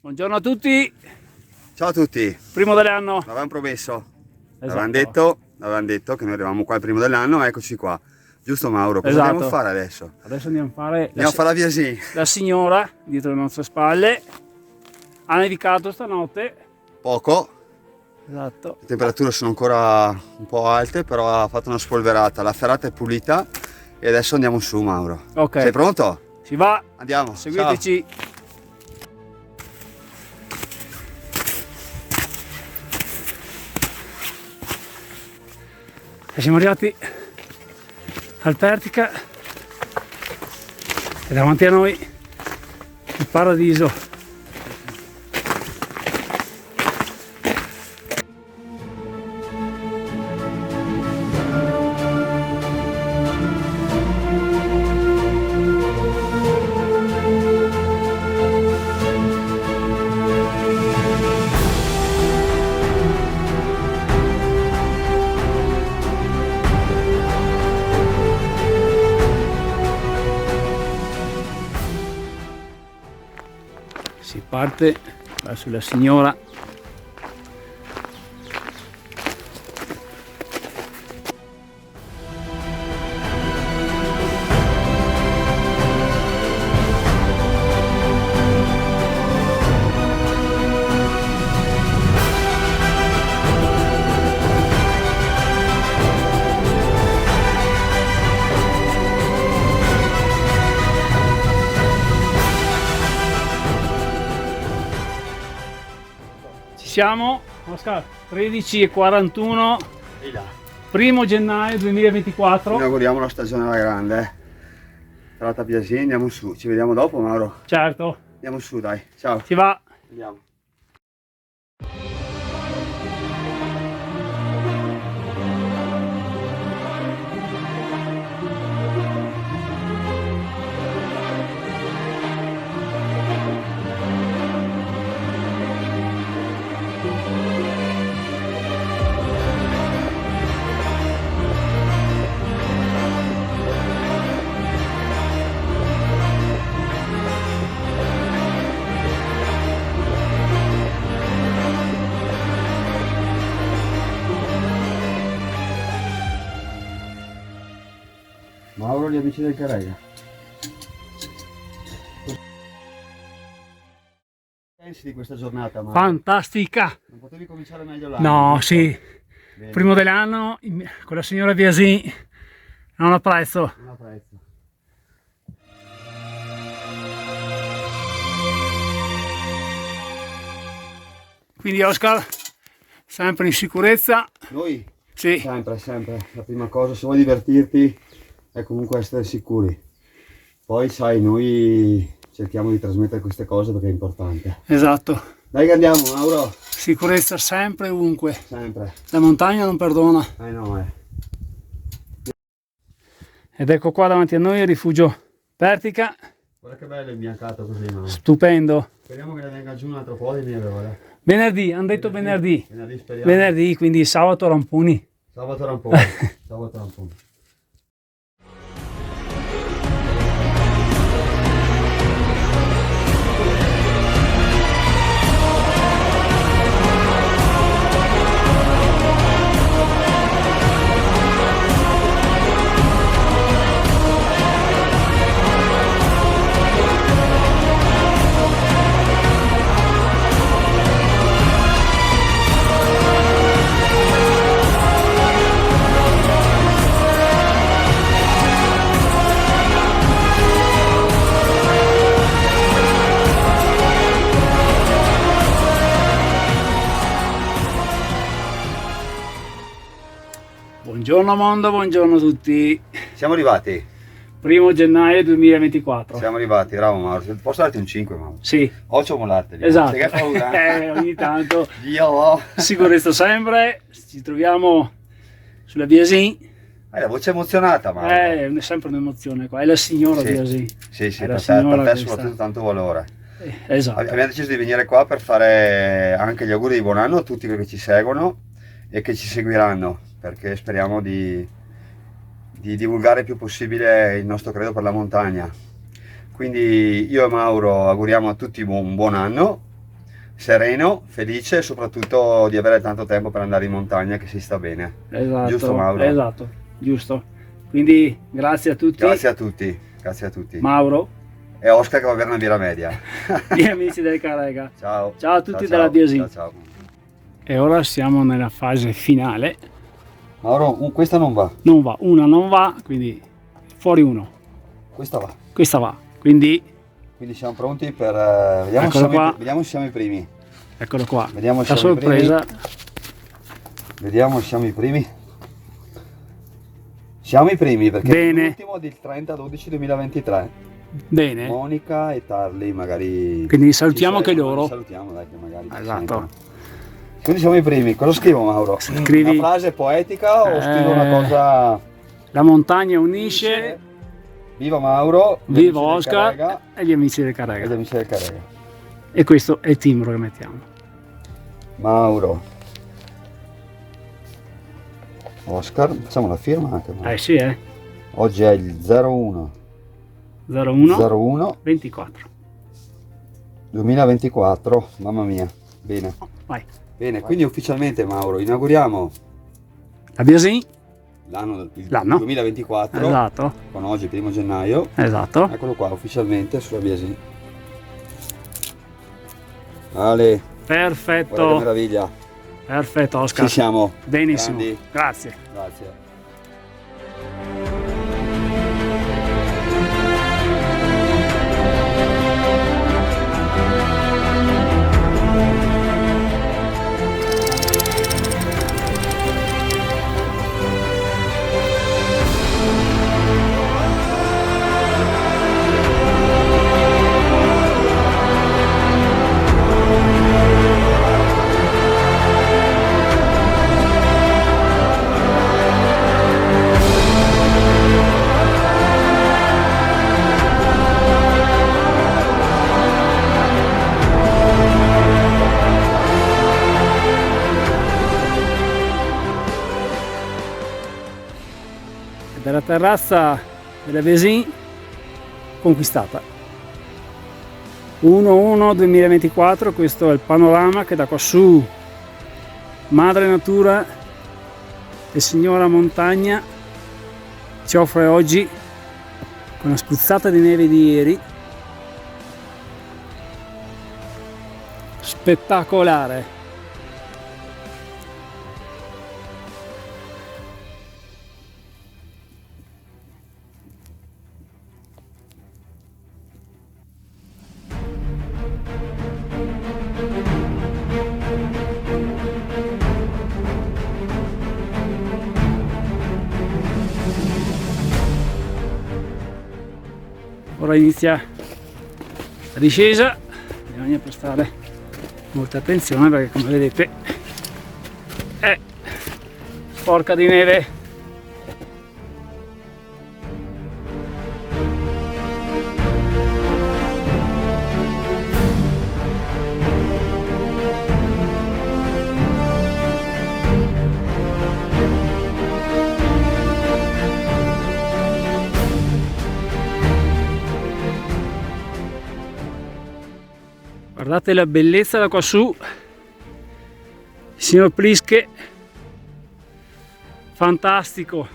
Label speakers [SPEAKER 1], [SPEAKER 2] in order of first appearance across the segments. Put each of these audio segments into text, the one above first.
[SPEAKER 1] Buongiorno a tutti,
[SPEAKER 2] Ciao a tutti,
[SPEAKER 1] primo dell'anno.
[SPEAKER 2] l'avevamo promesso,
[SPEAKER 1] Esatto.
[SPEAKER 2] l'avevamo detto che noi arrivavamo qua il primo dell'anno, eccoci qua. Giusto Mauro, cosa
[SPEAKER 1] Esatto.
[SPEAKER 2] dobbiamo fare adesso?
[SPEAKER 1] Adesso andiamo a fare
[SPEAKER 2] Andiamo a fare la Viasin.
[SPEAKER 1] la signora dietro le nostre spalle. Ha nevicato stanotte.
[SPEAKER 2] Poco,
[SPEAKER 1] Esatto.
[SPEAKER 2] le temperature sono ancora un po' alte, però ha fatto una spolverata, la ferrata è pulita e adesso andiamo su Mauro.
[SPEAKER 1] Ok.
[SPEAKER 2] Sei pronto?
[SPEAKER 1] Si va,
[SPEAKER 2] Andiamo,
[SPEAKER 1] seguiteci. E siamo arrivati al Pertica e davanti a noi il paradiso. Si parte verso la signora. Siamo, Oscar, 13:41,
[SPEAKER 2] Ehi là.
[SPEAKER 1] 1 gennaio 2024.
[SPEAKER 2] Inauguriamo la stagione alla grande. Ferrata Viasin, andiamo su. Ci vediamo dopo Mauro?
[SPEAKER 1] Certo,
[SPEAKER 2] Andiamo su dai, ciao.
[SPEAKER 1] si va.
[SPEAKER 2] Andiamo. Mauro, gli amici del Carrega. Che pensi di questa giornata, Mauro?
[SPEAKER 1] Fantastica.
[SPEAKER 2] Non potevi cominciare meglio l'anno?
[SPEAKER 1] No,
[SPEAKER 2] giusto?
[SPEAKER 1] sì,
[SPEAKER 2] Bene,
[SPEAKER 1] primo dell'anno con la signora Viasin non ho prezzo.
[SPEAKER 2] non apprezzo.
[SPEAKER 1] Quindi Oscar, sempre in sicurezza.
[SPEAKER 2] Noi
[SPEAKER 1] Sì,
[SPEAKER 2] sempre, la prima cosa, se vuoi divertirti è comunque essere sicuri. Poi sai, noi cerchiamo di trasmettere queste cose perché è importante.
[SPEAKER 1] esatto.
[SPEAKER 2] Dai che andiamo, Mauro!
[SPEAKER 1] Sicurezza sempre e ovunque.
[SPEAKER 2] Sempre.
[SPEAKER 1] La montagna non perdona.
[SPEAKER 2] No.
[SPEAKER 1] Ed ecco qua davanti a noi il rifugio Pertica.
[SPEAKER 2] Guarda che bello imbiancato così, Mauro.
[SPEAKER 1] Stupendo.
[SPEAKER 2] Speriamo che ne venga giù un altro po' di neve ora.
[SPEAKER 1] Venerdì, hanno detto venerdì.
[SPEAKER 2] Venerdì speriamo.
[SPEAKER 1] Venerdì, quindi sabato Rampuni.
[SPEAKER 2] Sabato Ramponi. Sabato Ramponi.
[SPEAKER 1] Buongiorno mondo, buongiorno a tutti.
[SPEAKER 2] Siamo arrivati.
[SPEAKER 1] 1 gennaio 2024.
[SPEAKER 2] Siamo arrivati, bravo Mauro. Posso darti un 5, Mauro?
[SPEAKER 1] Sì,
[SPEAKER 2] Occhio molarteli.
[SPEAKER 1] esatto.
[SPEAKER 2] Sai che paura?
[SPEAKER 1] Ogni tanto.
[SPEAKER 2] Dio!
[SPEAKER 1] Sicurezza sempre. Ci troviamo sulla Viasin.
[SPEAKER 2] La voce emozionata, Mauro.
[SPEAKER 1] È sempre un'emozione qua. È la signora
[SPEAKER 2] Sì.
[SPEAKER 1] Viasin.
[SPEAKER 2] Sì,
[SPEAKER 1] È la
[SPEAKER 2] per
[SPEAKER 1] signora
[SPEAKER 2] te
[SPEAKER 1] questa.
[SPEAKER 2] soprattutto tanto valore.
[SPEAKER 1] Esatto.
[SPEAKER 2] Abbiamo deciso di venire qua per fare anche gli auguri di buon anno a tutti quelli che ci seguono e che ci seguiranno, perché speriamo di divulgare il più possibile il nostro credo per la montagna. Quindi io e Mauro auguriamo a tutti un buon anno sereno, felice e soprattutto di avere tanto tempo per andare in montagna, che si sta bene.
[SPEAKER 1] Esatto,
[SPEAKER 2] Giusto, Mauro?
[SPEAKER 1] esatto, giusto. Quindi grazie a tutti.
[SPEAKER 2] Grazie a tutti, grazie a tutti.
[SPEAKER 1] Mauro,
[SPEAKER 2] E Oscar che va a bere una birra media.
[SPEAKER 1] gli amici del Carrega.
[SPEAKER 2] Ciao.
[SPEAKER 1] Ciao a tutti
[SPEAKER 2] Ciao,
[SPEAKER 1] dalla
[SPEAKER 2] ciao.
[SPEAKER 1] Biosin.
[SPEAKER 2] Ciao, ciao.
[SPEAKER 1] E ora siamo nella fase finale.
[SPEAKER 2] Mauro, questa non va,
[SPEAKER 1] Non va, una non va, quindi fuori uno.
[SPEAKER 2] questa va.
[SPEAKER 1] Questa va, quindi
[SPEAKER 2] Quindi siamo pronti per... vediamo,
[SPEAKER 1] Eccolo qua.
[SPEAKER 2] vediamo se siamo i primi.
[SPEAKER 1] eccolo qua.
[SPEAKER 2] Vediamo
[SPEAKER 1] La
[SPEAKER 2] se siamo i primi.
[SPEAKER 1] sorpresa.
[SPEAKER 2] Vediamo se siamo i primi. Siamo i primi perché
[SPEAKER 1] Bene.
[SPEAKER 2] è l'ultimo del 30/12/2023.
[SPEAKER 1] Bene.
[SPEAKER 2] Monica e Tarli magari...
[SPEAKER 1] Quindi salutiamo
[SPEAKER 2] ci
[SPEAKER 1] anche
[SPEAKER 2] seguono,
[SPEAKER 1] loro.
[SPEAKER 2] li salutiamo, dai, che magari ci
[SPEAKER 1] Esatto.
[SPEAKER 2] sentono. Quindi siamo i primi. Cosa scrivo, Mauro?
[SPEAKER 1] Scrivi-
[SPEAKER 2] Una frase poetica o scrivo una cosa...
[SPEAKER 1] La montagna unisce,
[SPEAKER 2] Viva Mauro, gli
[SPEAKER 1] viva
[SPEAKER 2] amici del
[SPEAKER 1] Oscar
[SPEAKER 2] Carrega
[SPEAKER 1] e gli amici del
[SPEAKER 2] e gli
[SPEAKER 1] Carrega.
[SPEAKER 2] amici del Carrega.
[SPEAKER 1] E questo è il timbro che mettiamo.
[SPEAKER 2] Mauro, Oscar, facciamo la firma anche. Mauro.
[SPEAKER 1] Sì,
[SPEAKER 2] Oggi è il 01
[SPEAKER 1] 01 24.
[SPEAKER 2] 2024, mamma mia. Bene,
[SPEAKER 1] Vai.
[SPEAKER 2] bene, quindi ufficialmente, Mauro, inauguriamo
[SPEAKER 1] La Biosin.
[SPEAKER 2] l'anno
[SPEAKER 1] L'anno.
[SPEAKER 2] 2024
[SPEAKER 1] Esatto,
[SPEAKER 2] con oggi 1 gennaio.
[SPEAKER 1] esatto.
[SPEAKER 2] Eccolo qua ufficialmente sulla Biasi. Ale, guarda che
[SPEAKER 1] Perfetto.
[SPEAKER 2] meraviglia.
[SPEAKER 1] Perfetto, Oscar.
[SPEAKER 2] Ci siamo.
[SPEAKER 1] Benissimo.
[SPEAKER 2] Grandi.
[SPEAKER 1] Grazie.
[SPEAKER 2] Grazie.
[SPEAKER 1] Della terrazza della Biosin conquistata. 1/1/2024, questo è il panorama che da quassù Madre Natura e Signora Montagna ci offre oggi con la spruzzata di neve di ieri. Spettacolare. Ora inizia la discesa, bisogna prestare molta attenzione perché, come vedete, è sporca di neve. Guardate la bellezza da quassù, signor Plische, fantastico.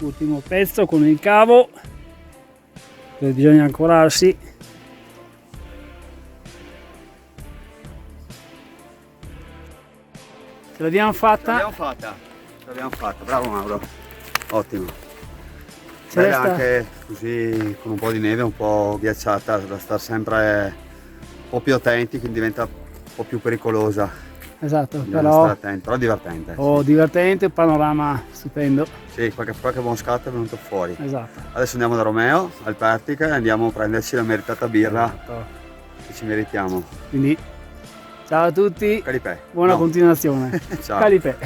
[SPEAKER 1] ultimo pezzo con il cavo, dove bisogna ancorarsi. Ce l'abbiamo fatta.
[SPEAKER 2] Ce l'abbiamo fatta, bravo Mauro, ottimo.
[SPEAKER 1] Ce
[SPEAKER 2] Bella
[SPEAKER 1] resta-
[SPEAKER 2] anche così con un po' di neve, un po' ghiacciata, da stare sempre un po' più attenti, quindi diventa un po' più pericolosa.
[SPEAKER 1] Esatto,
[SPEAKER 2] Bisogna
[SPEAKER 1] però
[SPEAKER 2] stare attenti, però divertente.
[SPEAKER 1] divertente, panorama stupendo.
[SPEAKER 2] Sì, qualche buon scatto è venuto fuori.
[SPEAKER 1] Esatto.
[SPEAKER 2] Adesso andiamo da Romeo, al Pertica, e andiamo a prenderci la meritata birra
[SPEAKER 1] Esatto.
[SPEAKER 2] che ci meritiamo.
[SPEAKER 1] Quindi ciao a tutti,
[SPEAKER 2] Calipè.
[SPEAKER 1] buona
[SPEAKER 2] No.
[SPEAKER 1] continuazione.
[SPEAKER 2] Ciao.
[SPEAKER 1] Calipè.